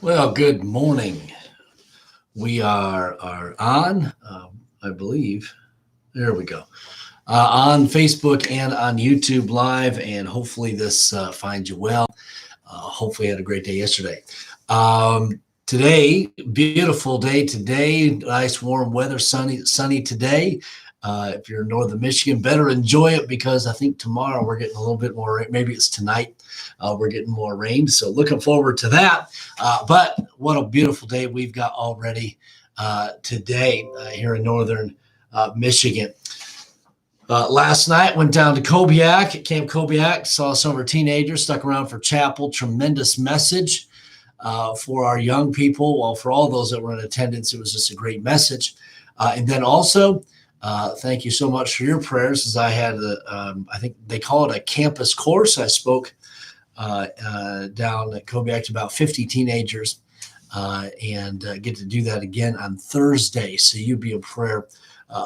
Well, good morning. We are on, I believe. There we go. On Facebook and on YouTube Live, and hopefully this finds you well. Hopefully, you had a great day yesterday. Today, beautiful day today. Nice warm weather, sunny today. If you're in northern Michigan, better enjoy it because I think tomorrow we're getting a little bit more rain. Maybe it's tonight. We're getting more rain. So looking forward to that. But what a beautiful day we've got already today here in northern Michigan. Last night went down to Kobiak, Camp Kobiak, saw some of our teenagers stuck around for chapel. Tremendous message for our young people. Well, for all those that were in attendance, it was just a great message. And then also, thank you so much for your prayers as I had, I think they call it a campus course. I spoke down at Kobiak to about 50 teenagers and get to do that again on Thursday. So you be a prayer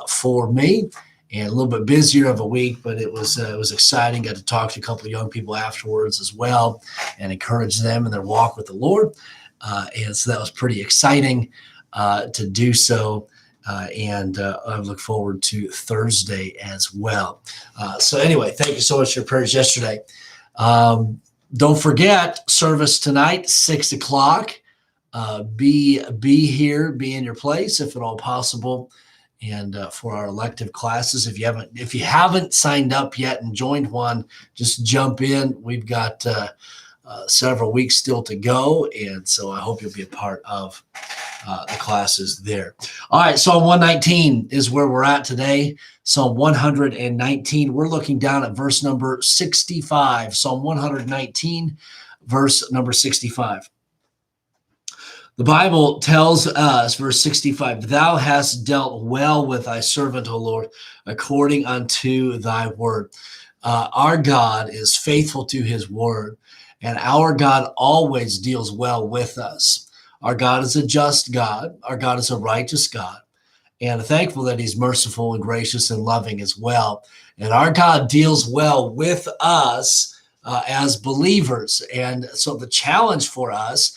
for me. And a little bit busier of a week, but it was exciting. Got to talk to a couple of young people afterwards as well and encourage them in their walk with the Lord. And so that was pretty exciting to do so. And I look forward to Thursday as well. So anyway, thank you so much for your prayers yesterday. Don't forget, service tonight, 6 o'clock. Be here, be in your place if at all possible. And for our elective classes, if you haven't signed up yet and joined one, just jump in. We've got several weeks still to go, and so I hope you'll be a part of the classes there. All right, Psalm 119 is where we're at today. Psalm 119. We're looking down at verse number 65. Psalm 119, verse number 65. The Bible tells us, verse 65, thou hast dealt well with thy servant, O Lord, according unto thy word. Our God is faithful to his word, and our God always deals well with us. Our God is a just God. Our God is a righteous God, and thankful that he's merciful and gracious and loving as well. And our God deals well with us as believers. And so the challenge for us,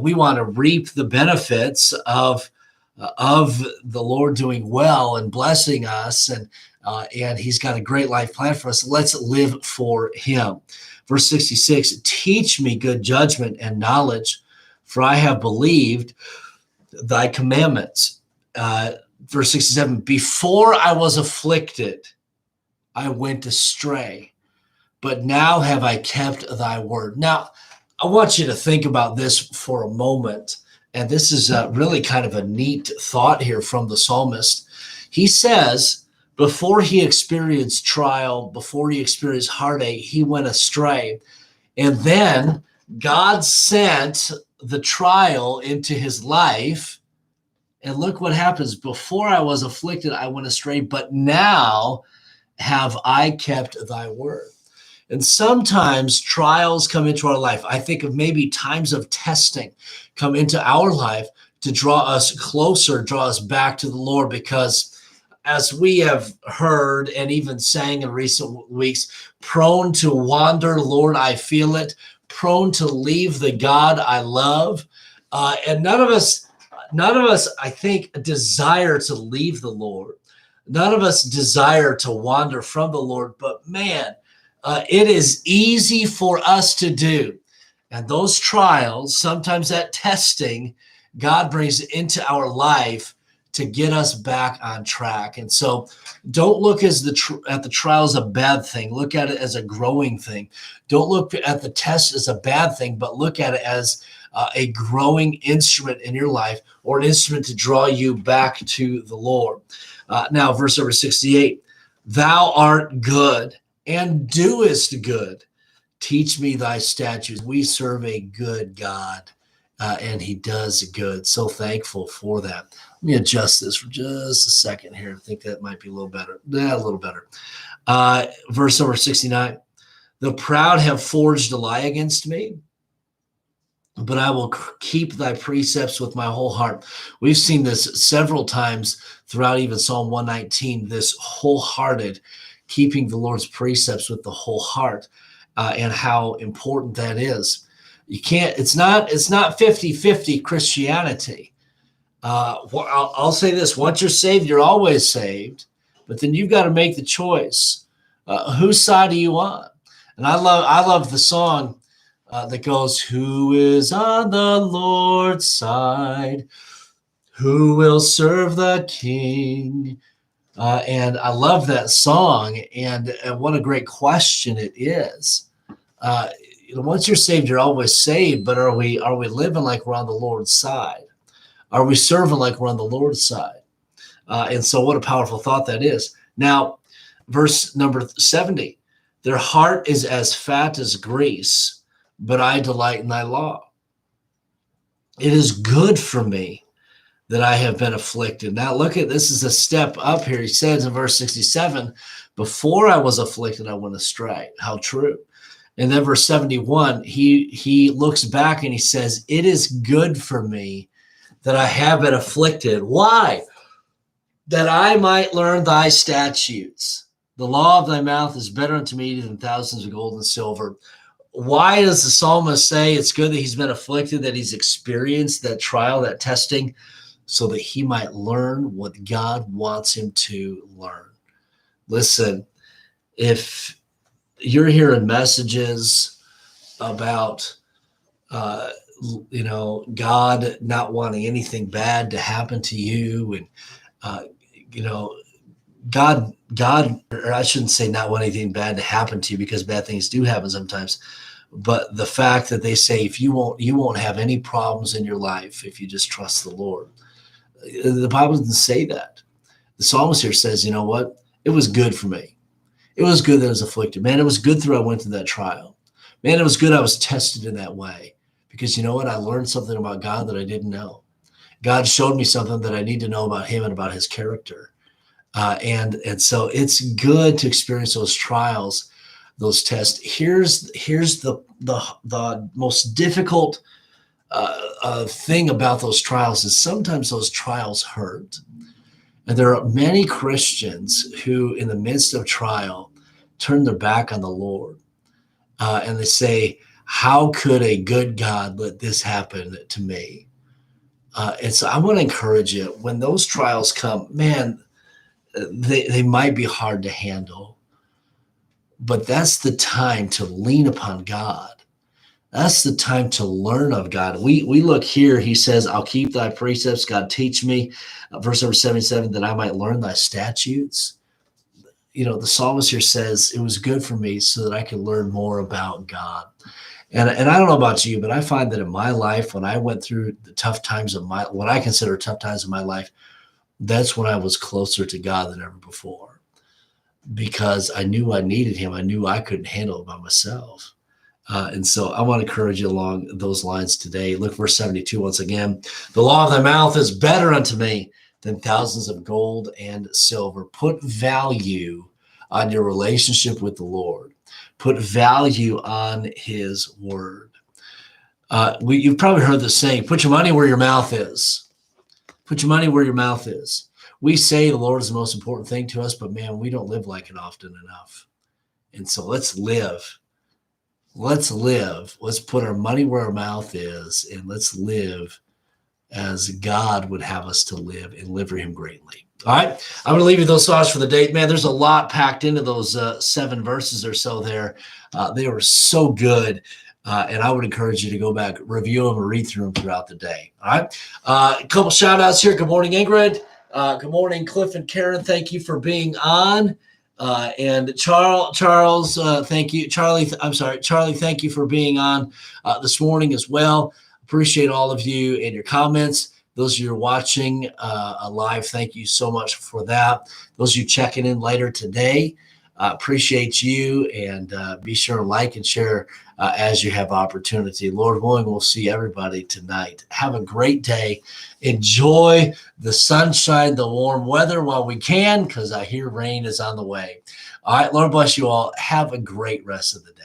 we want to reap the benefits of the Lord doing well and blessing us, and he's got a great life plan for us. Let's live for him. Verse 66, teach me good judgment and knowledge, for I have believed thy commandments. Verse 67, before I was afflicted, I went astray, but now have I kept thy word. Now, I want you to think about this for a moment. And this is really kind of a neat thought here from the psalmist. He says, before he experienced trial, before he experienced heartache, he went astray. And then God sent the trial into his life. And look what happens. Before I was afflicted, I went astray, but now have I kept thy word. And sometimes trials come into our life. I think of maybe times of testing come into our life to draw us closer, draw us back to the Lord, because as we have heard and even sang in recent weeks, prone to wander, Lord, I feel it, prone to leave the God I love. And none of us, I think, desire to leave the Lord. None of us desire to wander from the Lord, but man, it is easy for us to do. And those trials, sometimes that testing, God brings into our life to get us back on track. And so don't look at the trial as a bad thing. Look at it as a growing thing. Don't look at the test as a bad thing, but look at it as a growing instrument in your life, or an instrument to draw you back to the Lord. Now, verse number 68, thou art good and doest good. Teach me thy statutes. We serve a good God, and he does good. So thankful for that. Let me adjust this for just a second here. I think that might be a little better. Yeah, a little better. Verse number 69. The proud have forged a lie against me, but I will keep thy precepts with my whole heart. We've seen this several times throughout even Psalm 119, this wholehearted, keeping the Lord's precepts with the whole heart, and how important that is. You can't, it's not 50-50 Christianity. I'll say this: once you're saved, you're always saved. But then you've got to make the choice. Whose side are you on? And I love the song that goes, "Who is on the Lord's side? Who will serve the King?" And I love that song. And what a great question it is. Once you're saved, you're always saved. But are we living like we're on the Lord's side? Are we serving like we're on the Lord's side? And so what a powerful thought that is. Now, verse number 70, their heart is as fat as grease, but I delight in thy law. It is good for me that I have been afflicted. Now look at, this is a step up here. He says in verse 67, before I was afflicted, I went astray. How true. And then verse 71, he looks back and he says, it is good for me that I have been afflicted. Why? That I might learn thy statutes. The law of thy mouth is better unto me than thousands of gold and silver. Why does the psalmist say it's good that he's been afflicted, that he's experienced that trial, that testing, so that he might learn what God wants him to learn? Listen, if you're hearing messages about God not wanting anything bad to happen to you, and God, or I shouldn't say not want anything bad to happen to you, because bad things do happen sometimes. But the fact that they say you won't have any problems in your life if you just trust the Lord. The Bible doesn't say that. The psalmist here says, you know what? It was good for me. It was good that I was afflicted. Man, it was good I went through that trial. Man, it was good I was tested in that way. Because you know what? I learned something about God that I didn't know. God showed me something that I need to know about him and about his character. And so it's good to experience those trials, those tests. Here's the most difficult thing about those trials is sometimes those trials hurt. And there are many Christians who, in the midst of trial, turn their back on the Lord. And they say, how could a good God let this happen to me? And so I want to encourage you, when those trials come, man, they might be hard to handle, but that's the time to lean upon God. That's the time to learn of God. We look here, he says, I'll keep thy precepts, God teach me. Verse number 77, that I might learn thy statutes. The psalmist here says, it was good for me so that I could learn more about God. And I don't know about you, but I find that in my life, when I went through the tough times of what I consider tough times in my life, that's when I was closer to God than ever before, because I knew I needed him. I knew I couldn't handle it by myself. And so I want to encourage you along those lines today. Look, verse 72 once again. The law of thy mouth is better unto me than thousands of gold and silver. Put value on your relationship with the Lord. Put value on his word. You've probably heard the saying, put your money where your mouth is. Put your money where your mouth is. We say the Lord is the most important thing to us, but man, we don't live like it often enough. And so let's live. Let's live. Let's put our money where our mouth is, and let's live as God would have us to live, and live for him greatly. All right. I'm going to leave you those thoughts for the day. Man, there's a lot packed into those 7 verses or so there. They were so good. And I would encourage you to go back, review them, and read through them throughout the day. All right. A couple shout outs here. Good morning, Ingrid. Good morning, Cliff and Karen. Thank you for being on. And Charles, thank you. Charlie, thank you for being on this morning as well. Appreciate all of you and your comments. Those of you who are watching live, thank you so much for that. Those of you checking in later today, appreciate you, and be sure to like and share as you have opportunity. Lord willing, we'll see everybody tonight. Have a great day. Enjoy the sunshine, the warm weather while we can, because I hear rain is on the way. All right, Lord bless you all. Have a great rest of the day.